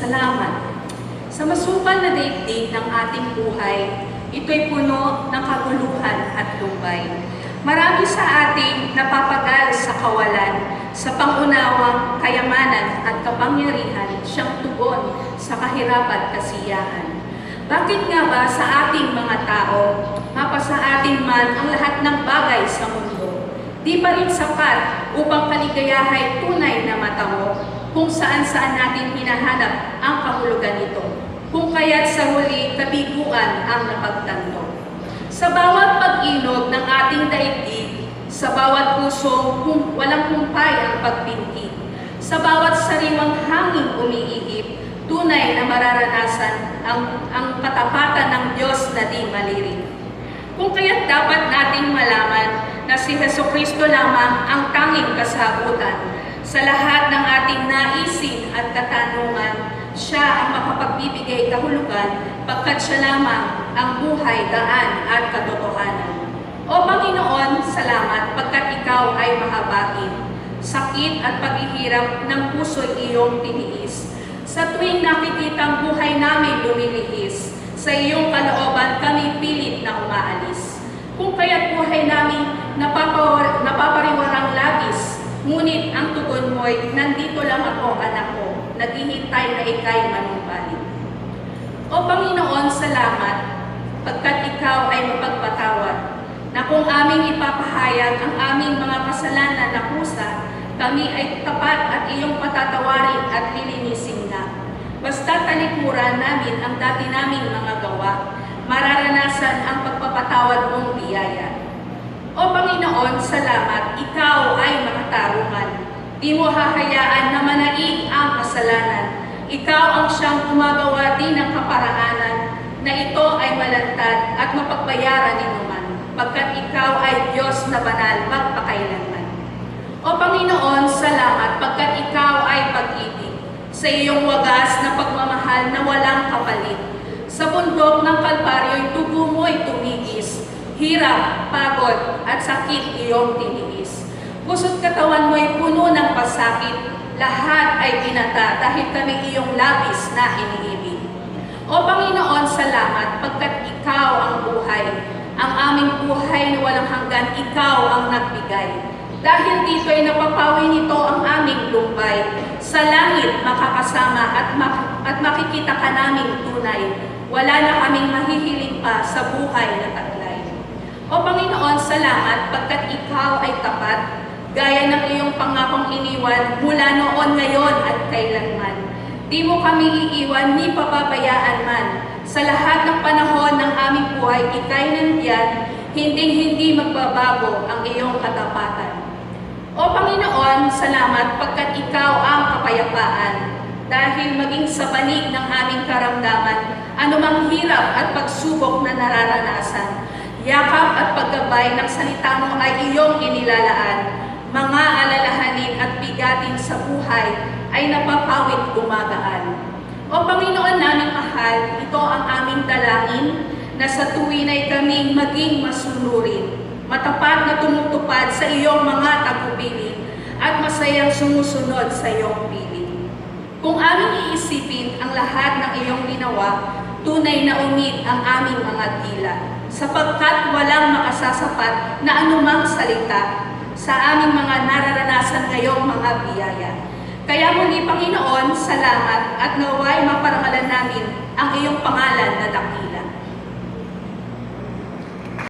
salamat. Sa masukal na daigdig ng ating buhay, ito'y puno ng kaguluhan at lumbay. Marami sa ating napapagal sa kawalan, sa pangunawang kayamanan at kapangyarihan siyang tugon sa kahirapan at kasiyahan. Bakit nga ba sa ating mga tao, mapasa atin man ang lahat ng bagay sa mundo, di pa rin sapat upang kaligayahay tunay na matamo kung saan-saan natin hinahanap ang kahulugan nito, kung kaya't sa huli kabiguan ang napagtanto. Sa bawat pag-inog ng ating daigdig, sa bawat pusong walang humpay ang pagpintig, sa bawat sariwang hangin umiihip, tunay na mararanasan ang katapatan ng Diyos na di malirik. Kung kaya't dapat nating malaman na si Jesucristo lamang ang tanging kasagutan sa lahat ng ating naisin at katanungan. Siya ang makapagbibigay kahulugan pagkat siya lamang ang buhay, daan at katotohanan. O Panginoon, salamat pagkat ikaw ay mahabagin. Sakit at paghihirap ng puso'y iyong tiniis. Sa tuwing nakikita ang buhay namin lumilihis, sa iyong kalooban kami pilit na umaalis. Kung kaya't buhay namin napapariwarang labis, ngunit ang tugon mo'y, nandito lang ako, anak ko, naghihintay na ika'y manumbalik. O Panginoon, salamat, pagkat ikaw ay mapagpatawad, na kung aming ipapahayag ang aming mga kasalanan na kusa, kami ay tapat at iyong patatawarin at lilinisin na. Basta talikuran namin ang dati naming mga gawa, mararanasan ang pagpapatawad mong biyaya. O Panginoon, salamat, ikaw ay makatarungan. Di mo hahayaan na manaig ang kasalanan. Ikaw ang siyang gumagawa din ng kaparaanan na ito ay malantad at mapagbayaran ni naman, pagkat ikaw ay Diyos na banal magpakailanman. O Panginoon, salamat pagkat ikaw ay pag-ibig, sa iyong wagas na pagmamahal na walang kapalit. Sa bundok ng Kalbaryo'y tubo mo'y tumigis, hirap, pagod at sakit iyong tiniis. Puso't katawan mo'y puno ng pasakit, lahat ay binata dahil kami iyong labis na iniibig. O Panginoon, salamat pagkat ikaw ang buhay, ang aming buhay na walang hanggan, ikaw ang nagbigay. Dahil dito'y napapawi nito ang aming lumbay, sa langit makakasama at makikita ka naming tunay, wala na kaming mahihiling pa sa buhay na taglay. O Panginoon, salamat pagkat ikaw ay tapat, gaya ng iyong pangakong iniwan mula noon, ngayon at kailanman. Di mo kami iiwan ni papabayaan man. Sa lahat ng panahon ng aming buhay, ika'y nandiyan, hinding-hindi magbabago ang iyong katapatan. O Panginoon, salamat pagkat ikaw ang kapayapaan. Dahil maging sa panig ng aming karamdaman, anumang hirap at pagsubok na nararanasan, yakap at paggabay ng salita mo ay iyong inilalaan. Mga alalahanin at bigatin sa buhay ay napapawid gumagaan. O Panginoon naming mahal, ito ang aming dalangin na sa tuwin ay kaming maging masunurin, matapat na tumutupad sa iyong mga tagubilin at masayang sumusunod sa iyong piling. Kung aming iisipin ang lahat ng iyong ginawa, tunay na umid ang aming mga dila, sapagkat walang makasasapat na anumang salita sa aming mga nararanasan ngayong mga biyaya. Kaya muli, Panginoon, salamat at naway maparangalan namin ang iyong pangalan na dakila.